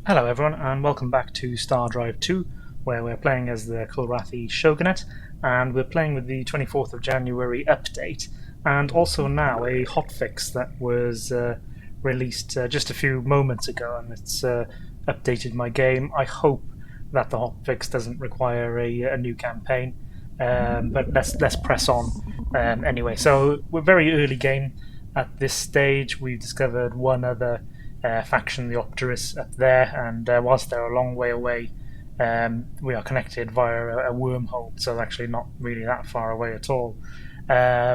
Hello everyone and welcome back to Star Drive 2, where we're playing as the Kulrathi Shogunate, and we're playing with the 24th of January update, and also now a hotfix that was released just a few moments ago, and it's updated my game. I hope that the hotfix doesn't require a new campaign, but let's press on anyway. So we're very early game at this stage. We've discovered one other faction, the Opterus, up there, and whilst they're a long way away, we are connected via a wormhole, so actually not really that far away at all. Yeah,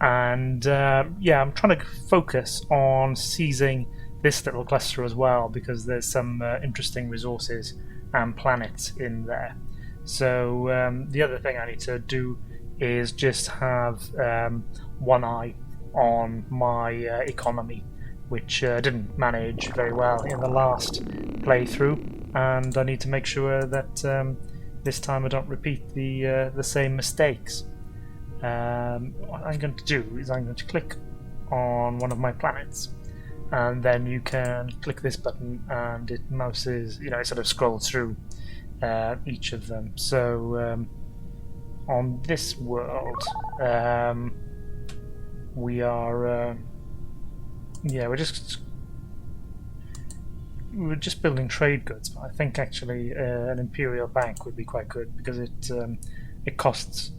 I'm trying to focus on seizing this little cluster as well, because there's some interesting resources and planets in there. So the other thing I need to do is just have one eye on my economy, which didn't manage very well in the last playthrough, and I need to make sure that this time I don't repeat the same mistakes. What I'm going to do is I'm going to click on one of my planets, and then you can click this button and it mouses, it sort of scrolls through each of them. So on this world, we are we're just building trade goods, but I think actually an Imperial Bank would be quite good, because it costs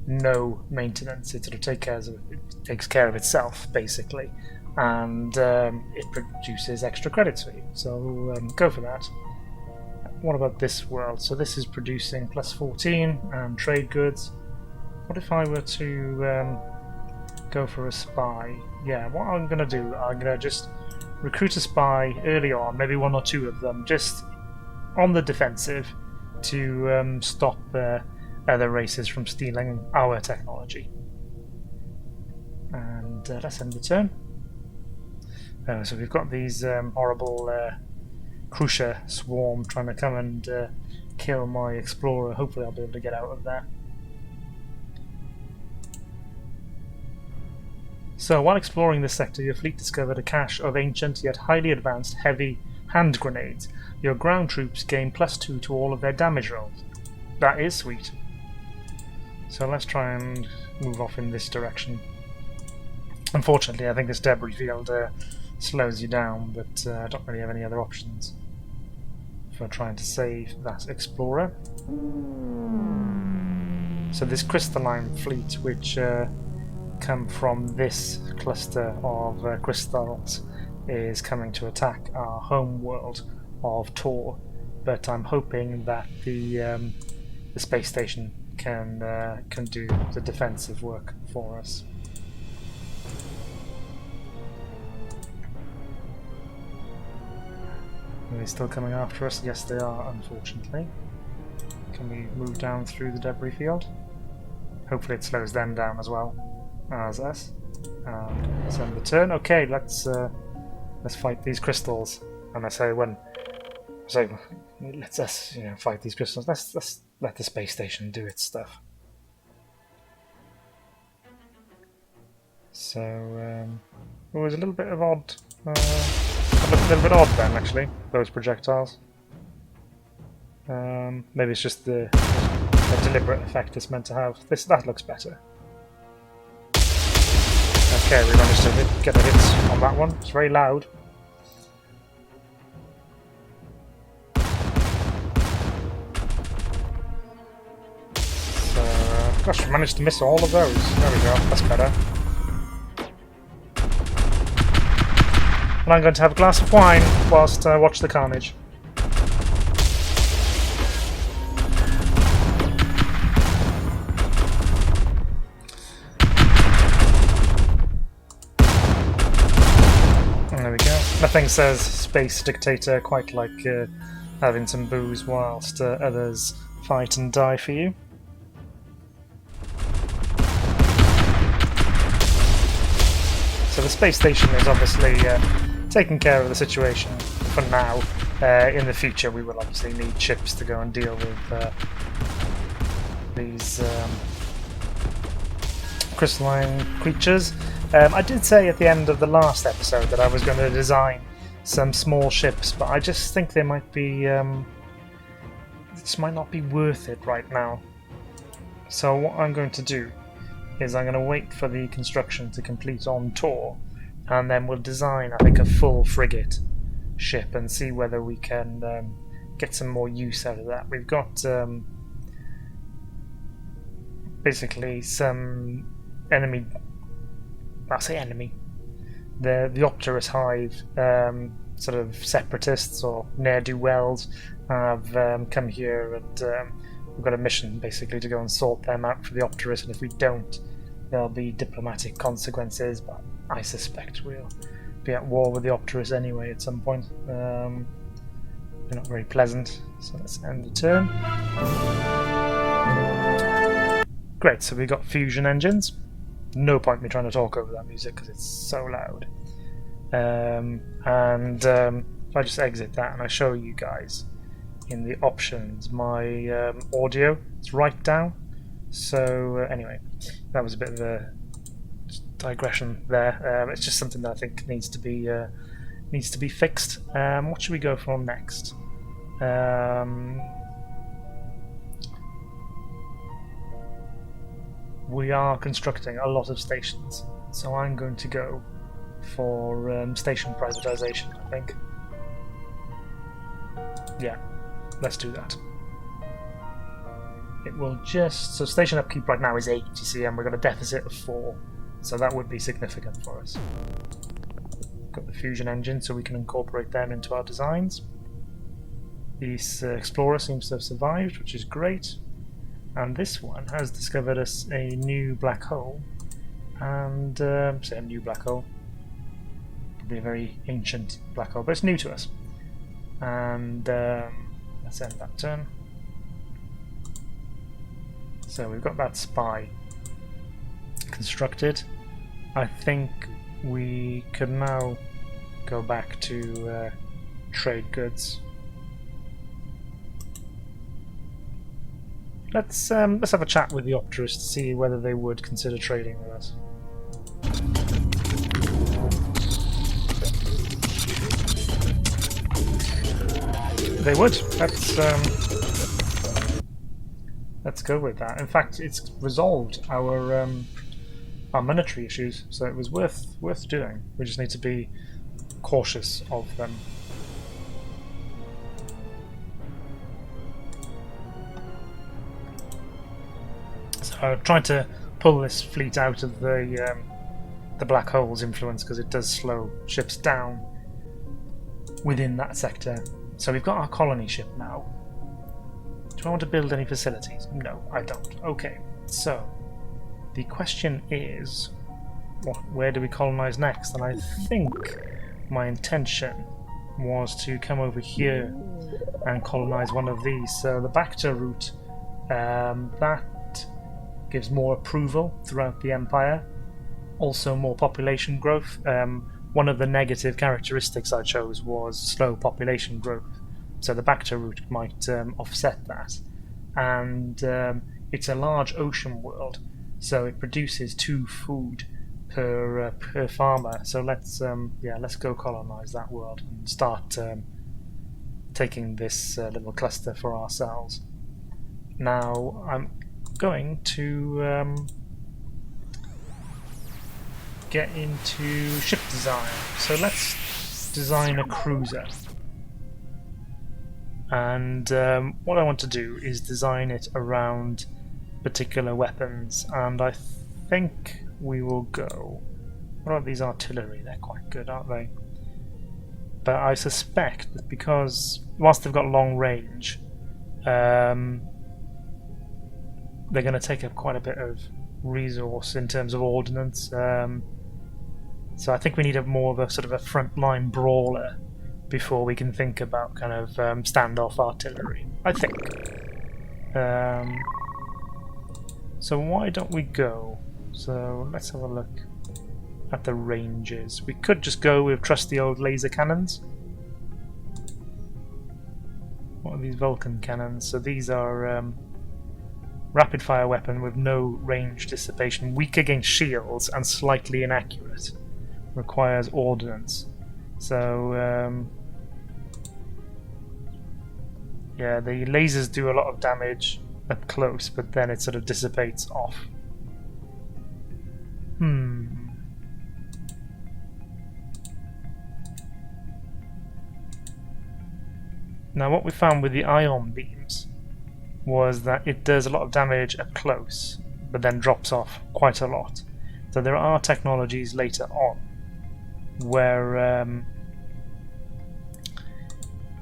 no maintenance. It sort of takes care of itself basically, and it produces extra credits for you. So go for that. What about this world? So this is producing plus 14 and trade goods. What if I were to go for a spy? Yeah, what I'm going to do, I'm going to just recruit a spy early on, maybe one or two of them, just on the defensive, to stop other races from stealing our technology. And let's end the turn. So we've got these horrible Crucier swarm trying to come and kill my explorer. Hopefully I'll be able to get out of there. So, while exploring this sector, your fleet discovered a cache of ancient yet highly advanced heavy hand grenades. Your ground troops gain +2 to all of their damage rolls. That is sweet. So let's try and move off in this direction. Unfortunately, I think this debris field slows you down, but I don't really have any other options for trying to save that explorer. So this crystalline fleet, which come from this cluster of crystals, is coming to attack our home world of Tor, but I'm hoping that the space station can do the defensive work for us. Are they still coming after us? Yes, they are, unfortunately. Can we move down through the debris field? Hopefully it slows them down as well as us. Let's end the turn. Okay, let's fight these crystals. And I say let's us fight these crystals. Let's let the space station do its stuff. So it was a little bit of odd. That looked a little bit odd then, actually. Those projectiles. Maybe it's just the deliberate effect it's meant to have. That looks better. Okay, we managed to get a hit on that one. It's very loud. So, gosh, we managed to miss all of those. There we go, that's better. And I'm going to have a glass of wine whilst I watch the carnage. There we go. Nothing says space dictator quite like having some booze whilst others fight and die for you. So the space station is obviously taking care of the situation for now. In the future we will obviously need ships to go and deal with these crystalline creatures. I did say at the end of the last episode that I was going to design some small ships, but I just think they might be this might not be worth it right now. So what I'm going to do is I'm going to wait for the construction to complete on tour, and then we'll design, I think, a full frigate ship and see whether we can get some more use out of that. We've got basically some enemy, I'll say enemy, the Opterus Hive, sort of separatists or ne'er-do-wells have come here, and we've got a mission basically to go and sort them out for the Opterus, and if we don't, there'll be diplomatic consequences, but I suspect we'll be at war with the Opterus anyway at some point. They're not very pleasant, so let's end the turn. Great, so we got fusion engines. No point me trying to talk over that music because it's so loud. If I just exit that and I show you guys in the options my audio, it's right down. So anyway, that was a bit of a digression there. It's just something that I think needs to be fixed. What should we go for next? We are constructing a lot of stations, so I'm going to go for station privatization, I think. Yeah, let's do that. It will just... So station upkeep right now is 8, you see, and we've got a deficit of 4, so that would be significant for us. Got the fusion engine, so we can incorporate them into our designs. This explorer seems to have survived, which is great. And this one has discovered us a new black hole, and say a new black hole, probably a very ancient black hole, but it's new to us. And let's end that turn. So we've got that spy constructed. I think we can now go back to trade goods. Let's have a chat with the Opterus to see whether they would consider trading with us. They would. Let's go with that. In fact, it's resolved our monetary issues, so it was worth doing. We just need to be cautious of them. So trying to pull this fleet out of the black hole's influence, because it does slow ships down within that sector. So we've got our colony ship now. Do I want to build any facilities? No, I don't. Okay, so the question is, where do we colonize next? And I think my intention was to come over here and colonize one of these. So the Bacta route, that gives more approval throughout the empire, also more population growth. One of the negative characteristics I chose was slow population growth, so the Bacta route might offset that. And it's a large ocean world, so it produces 2 food per farmer. So let's go colonize that world and start taking this little cluster for ourselves. Now I'm going to get into ship design. So let's design a cruiser. And what I want to do is design it around particular weapons, and I think we will go... What are these artillery? They're quite good, aren't they? But I suspect that because, whilst they've got long range, they're going to take up quite a bit of resource in terms of ordnance. So I think we need more of a sort of a frontline brawler before we can think about kind of standoff artillery, I think. So why don't we go? So let's have a look at the ranges. We could just go with trusty old laser cannons. What are these Vulcan cannons? So these are rapid fire weapon with no range dissipation, weak against shields and slightly inaccurate. Requires ordnance. So yeah, the lasers do a lot of damage up close, but then it sort of dissipates off. Now what we found with the ion beams was that it does a lot of damage up close, but then drops off quite a lot. So there are technologies later on where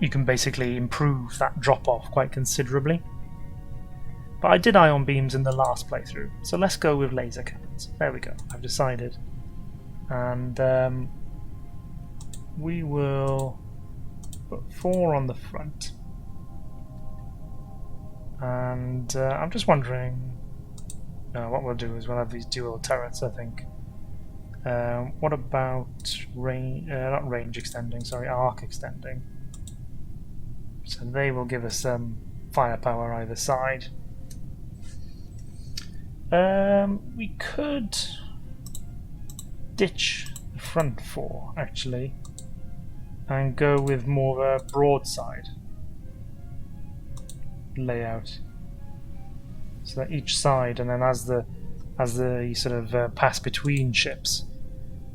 you can basically improve that drop-off quite considerably. But I did ion beams in the last playthrough, so let's go with laser cannons. There we go, I've decided. And we will put 4 on the front. And I'm just wondering... No, what we'll do is we'll have these dual turrets, I think. What about range... not range extending, sorry, arc extending. So they will give us some firepower either side. We could ditch the front 4 actually and go with more of a broadside layout, so that each side, and then as the sort of pass between ships,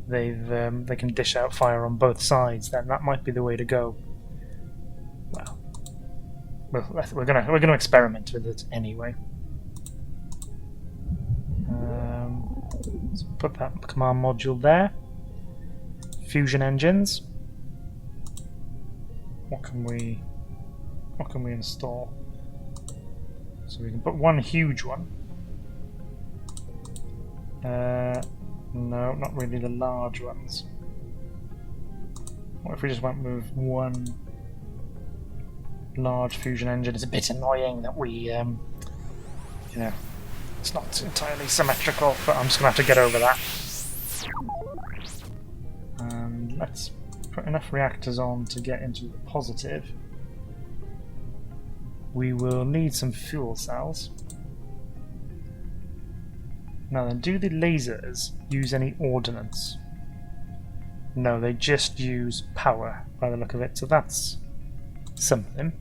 they can dish out fire on both sides. Then that might be the way to go. Well, we're gonna experiment with it anyway. Let's put that command module there. Fusion engines. What can we install? So we can put one huge one. No, not really the large ones. What if we just went with one large fusion engine? It's a bit annoying that we, you know, it's not entirely symmetrical, but I'm just going to have to get over that. And let's put enough reactors on to get into the positive. We will need some fuel cells. Now then, do the lasers use any ordnance? No, they just use power by the look of it, so that's something.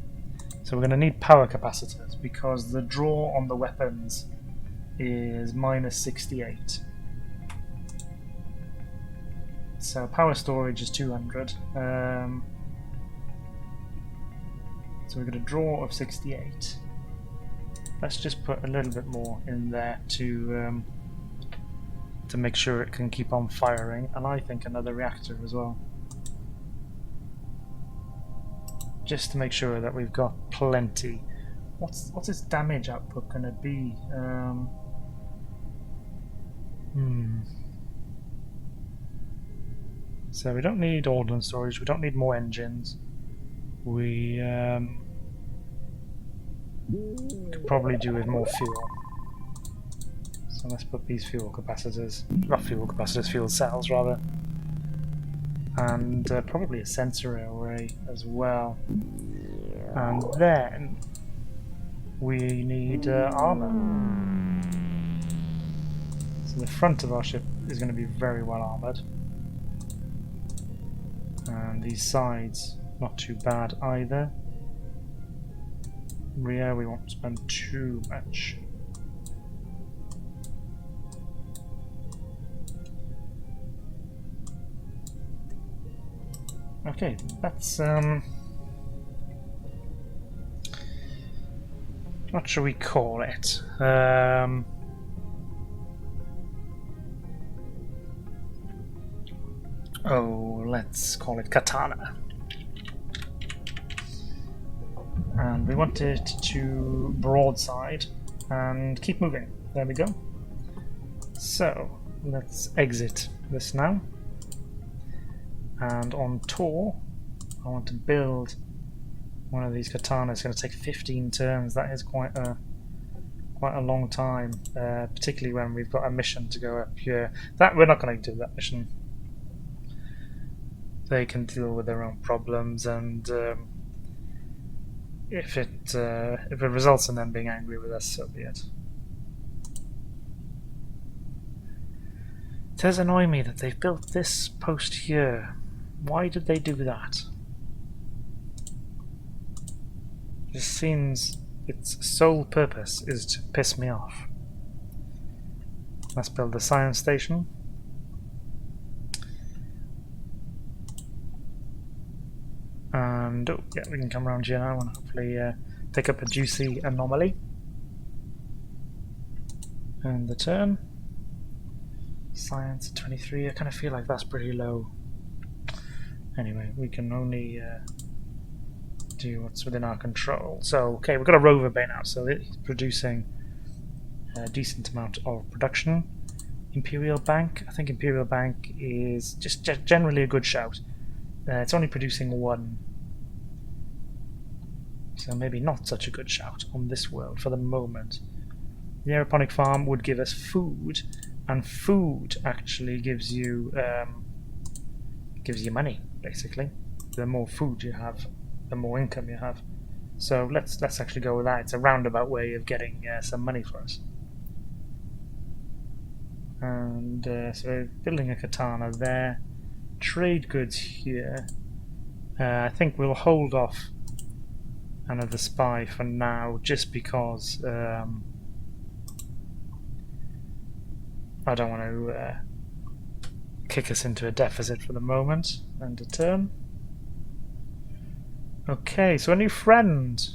So we're going to need power capacitors because the draw on the weapons is -68. So power storage is 200. So we've got a draw of 68. Let's just put a little bit more in there to make sure it can keep on firing, and I think another reactor as well. Just to make sure that we've got plenty. What's its damage output going to be? So we don't need ordnance storage, we don't need more engines. We could probably do with more fuel. So let's put these fuel capacitors, not fuel capacitors, fuel cells rather. And probably a sensor array as well. And then we need armor. So the front of our ship is going to be very well armored. And these sides, not too bad either. Rear, we won't spend too much. Okay, that's what shall we call it? Oh, let's call it katana. And we want it to broadside and keep moving. There we go. So let's exit this now. And on tour, I want to build one of these katanas. It's going to take 15 turns. That is quite a long time, particularly when we've got a mission to go up here. That we're not going to do that mission. They can deal with their own problems, and if it results in them being angry with us, so be it. It does annoy me that they've built this post here Why did they do that? It seems its sole purpose is to piss me off. Let's build the science station. And oh, yeah, we can come around here now and hopefully take up a juicy anomaly. And the turn. Science 23, I kind of feel like that's pretty low. Anyway, we can only do what's within our control. So, okay, we've got a rover bay now, so it's producing a decent amount of production. Imperial Bank, I think Imperial Bank is just generally a good shout. It's only producing one, so maybe not such a good shout on this world for the moment. The aeroponic farm would give us food, and food actually gives you money, basically. The more food you have, the more income you have. So let's actually go with that. It's a roundabout way of getting some money for us. And so we're building a katana there. Trade goods here. I think we'll hold off another spy for now, just because I don't want to kick us into a deficit for the moment. And a turn. Okay, so a new friend.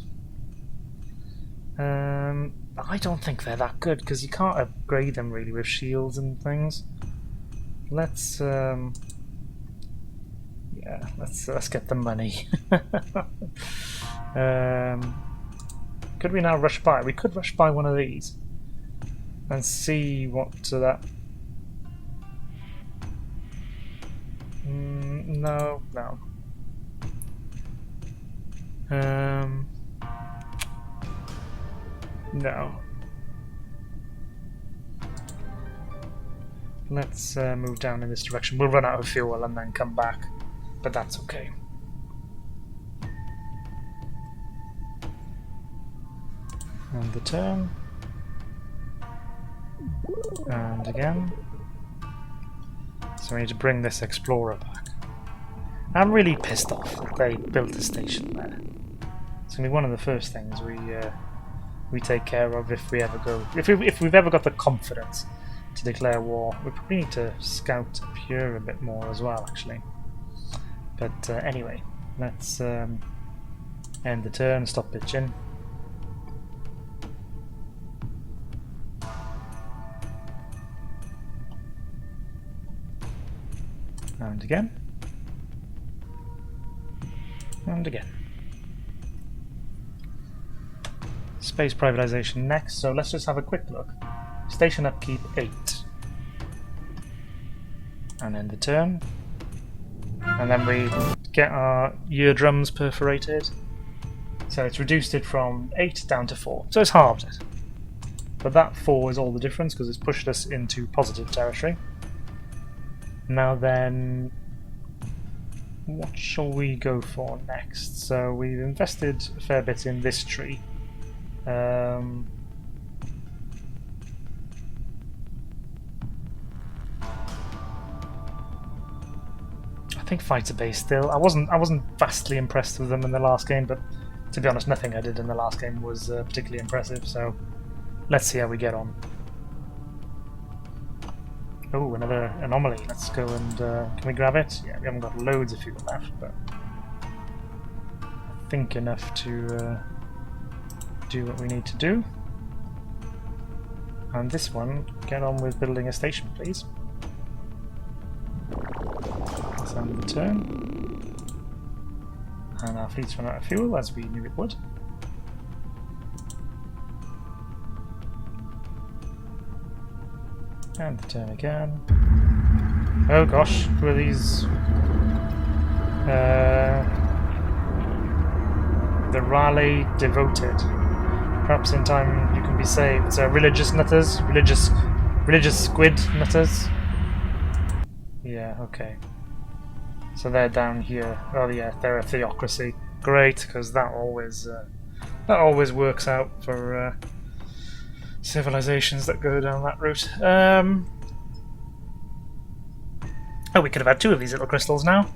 I don't think they're that good because you can't upgrade them really with shields and things. Let's yeah, let's get the money. Could we now rush by? We could rush by one of these and see what that. No. No. Let's move down in this direction. We'll run out of fuel and then come back, but that's okay. And the turn. And again. So we need to bring this explorer back. I'm really pissed off that they built a station there. It's gonna be one of the first things we take care of if we ever go. If we've ever got the confidence to declare war, we probably need to scout up here a bit more as well, actually. But anyway, let's end the turn. Stop bitching. And again. And again. Space privatization next, so let's just have a quick look. Station upkeep 8. And end the turn. And then we get our eardrums perforated. So it's reduced it from 8 down to 4. So it's halved it. But that 4 is all the difference because it's pushed us into positive territory. Now then, what shall we go for next? So we've invested a fair bit in this tree. I think fighter base still. I wasn't vastly impressed with them in the last game, but to be honest, nothing I did in the last game was particularly impressive. So let's see how we get on. Oh, another anomaly. Let's go and can we grab it? Yeah, we haven't got loads of fuel left, but I think enough to do what we need to do. And this one, get on with building a station, please. Let's end the turn. And our fleet's run out of fuel, as we knew it would. And the turn again. Oh gosh, who are these? The Raleigh Devoted. Perhaps in time you can be saved. So religious nutters? Religious squid nutters? Yeah, okay. So they're down here. Oh yeah, they're a theocracy. Great, because that always works out for civilizations that go down that route. Oh, we could have had 2 of these little crystals now.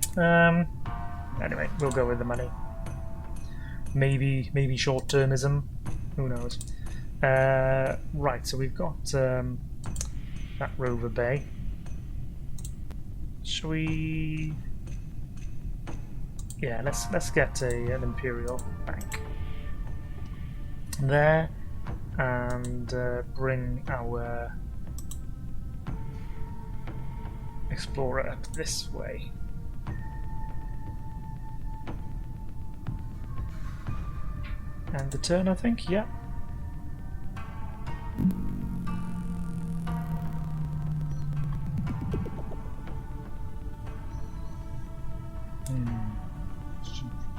Anyway, we'll go with the money. Maybe short-termism. Who knows? Right, so we've got that rover bay. Shall we? Yeah, let's get an Imperial bank there, and bring our explorer up this way. And the turn, I think. Yeah.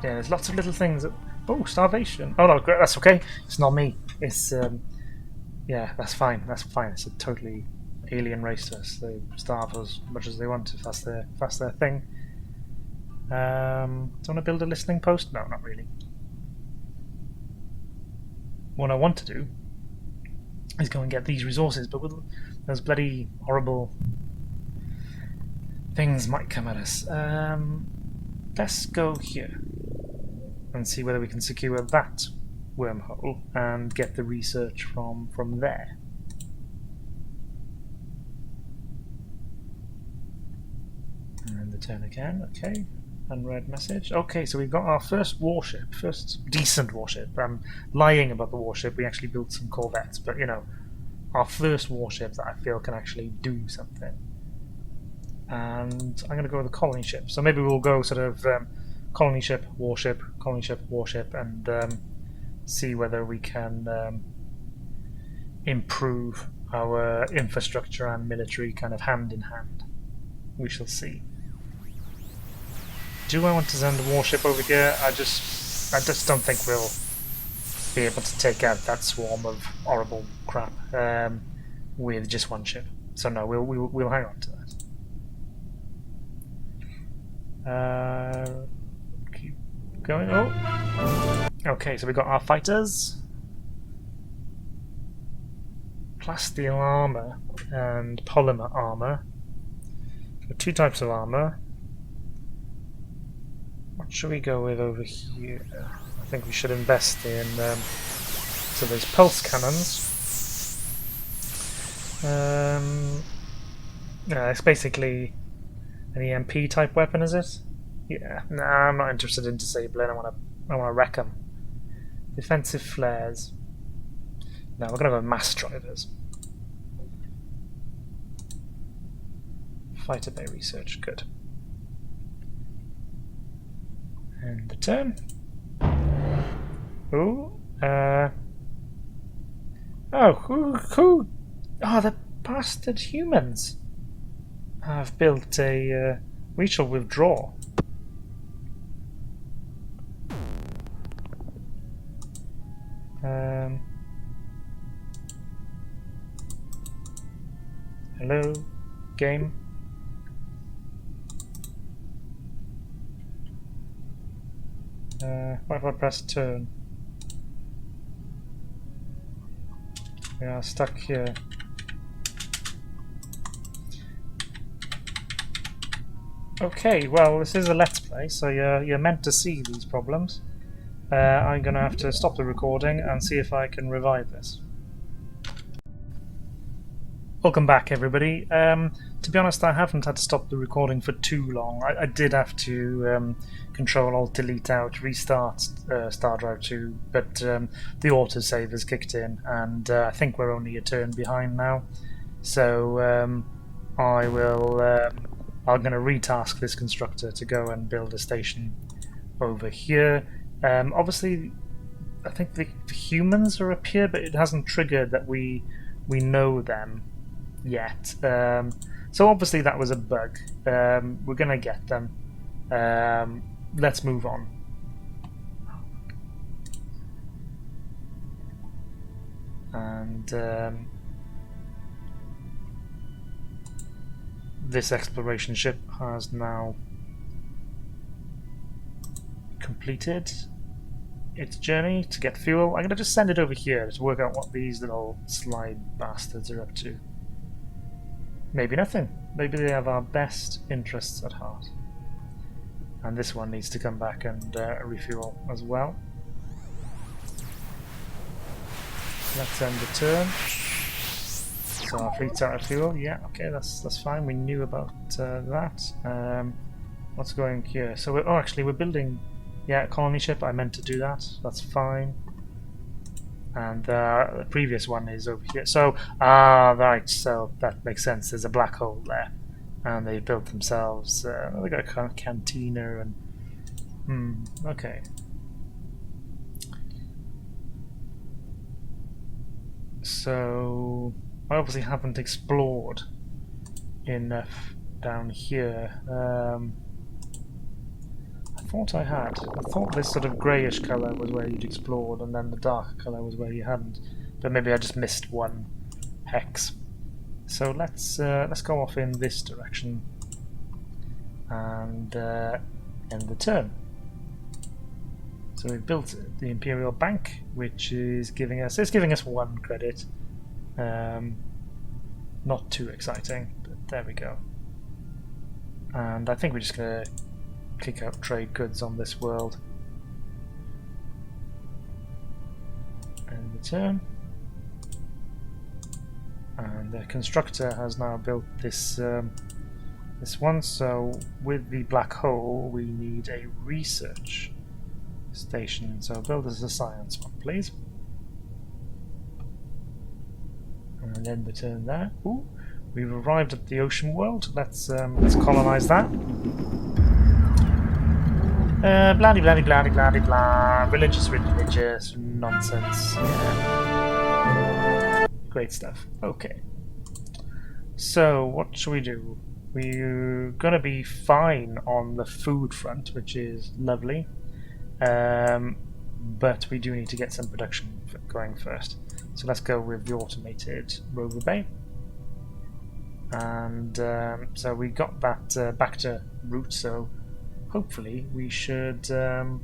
Yeah, there's lots of little things that... Oh, starvation. Oh no, great, that's okay. It's not me. It's yeah, that's fine. That's fine. It's a totally alien race to us. They starve as much as they want if that's their thing. Do you want to build a listening post? No, not really. What I want to do is go and get these resources, but with those bloody horrible things might come at us. Let's go here and see whether we can secure that wormhole and get the research from there. And the turn again, okay. Unread message. Okay, so we've got our first warship, first decent warship. I'm lying about the warship, we actually built some corvettes, but you know, our first warship that I feel can actually do something. And I'm going to go with the colony ship. So maybe we'll go sort of colony ship, warship, and see whether we can improve our infrastructure and military kind of hand in hand. We shall see. Do I want to send a warship over here? I just don't think we'll be able to take out that swarm of horrible crap with just one ship. So no, we'll hang on to that. Keep going. Oh, okay. So we got our fighters, plasteel armor and polymer armor. So 2 types of armor. What should we go with over here? I think we should invest in so there's pulse cannons. Yeah, it's basically an EMP type weapon, is it? Yeah. Nah, I'm not interested in disabling. I want to wreck them. Defensive flares. No, we're gonna go with mass drivers. Fighter bay research. Good. And the turn. Ooh. Oh, who? Oh, the bastard humans have built a. We shall withdraw. Hello, game. What if I press turn? We are stuck here. Okay, well, this is a Let's Play, so you're meant to see these problems. I'm gonna have to stop the recording and see if I can revive this. Welcome back, everybody. To be honest, I haven't had to stop the recording for too long. I did have to Control-Alt-Delete out, restart Star Drive 2, but the autosave has kicked in, and I think we're only a turn behind now. So I'm going to retask this constructor to go and build a station over here. Obviously, I think the humans are up here, but it hasn't triggered that we know them yet. So obviously that was a bug. We're going to get them. Let's move on. And this exploration ship has now completed its journey to get fuel. I'm going to just send it over here to work out what these little slide bastards are up to. Maybe nothing. maybe they have our best interests at heart. And this one needs to come back and refuel as well. Let's end the turn. So our fleet's out of fuel. Yeah, okay, that's fine. We knew about that. What's going here? So we're building, yeah, a colony ship. I meant to do that. That's fine. And the previous one is over here. So right. So that makes sense. There's a black hole there, and they built themselves. They got a kind of cantina and. Okay. So I obviously haven't explored enough down here. I thought I had. I thought this sort of greyish colour was where you'd explored, and then the darker colour was where you hadn't. But maybe I just missed one hex. So let's go off in this direction and end the turn. So we've built the Imperial Bank, which is giving us 1 credit. Not too exciting, but there we go. And I think we're just gonna kick out trade goods on this world. End the turn. And the constructor has now built this this one. So with the black hole, we need a research station. So build us a science one, please. And end the turn there. Ooh, we've arrived at the ocean world. Let's colonize that. Blah blah blah blah blah blah. Religious nonsense. Yeah. Great stuff. Okay. So what should we do? We're gonna be fine on the food front, which is lovely. But we do need to get some production going first. So let's go with the automated rover bay. And so we got that back to route, so hopefully we should... so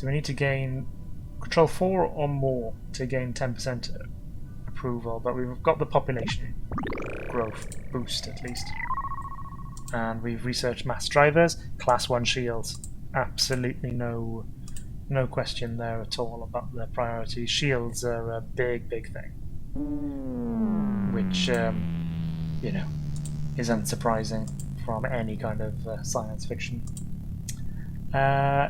we need to gain control 4 or more to gain 10% approval, but we've got the population growth boost at least. And we've researched mass drivers, class 1 shields. Absolutely no question there at all about their priorities. Shields are a big thing, which you know, is unsurprising from any kind of science fiction.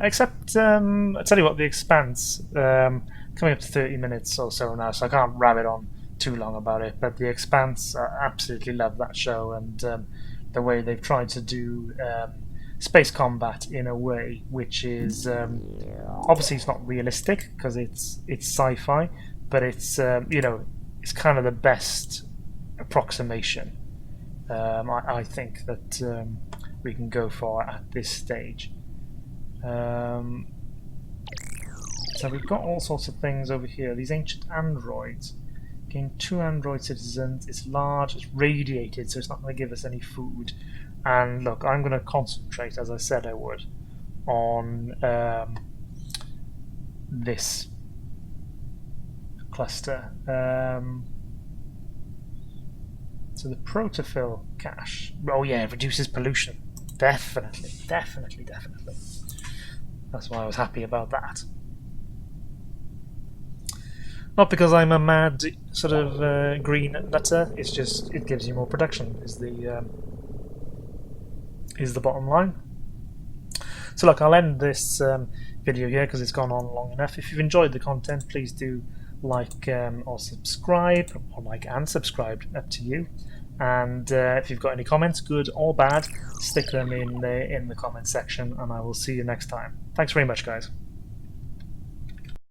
Except I tell you what, The Expanse, coming up to 30 minutes or so now, so I can't rabbit on too long about it. But The Expanse, I absolutely love that show, and the way they've tried to do space combat in a way which is obviously it's not realistic because it's sci-fi, but it's you know, it's kind of the best approximation I think that we can go for at this stage. So we've got all sorts of things over here. These ancient androids. Gain 2 android citizens. It's large, it's radiated, so it's not going to give us any food. And look, I'm going to concentrate, as I said I would, on this cluster. So the protofill cache. Oh yeah, it reduces pollution. Definitely. That's why I was happy about that. Not because I'm a mad sort of green nutter. It's just it gives you more production. Is the bottom line. So look, I'll end this video here because it's gone on long enough. If you've enjoyed the content, please do like or subscribe, or like and subscribe, up to you. And if you've got any comments, good or bad, stick them in the comment section, and I will see you next time. Thanks very much, guys.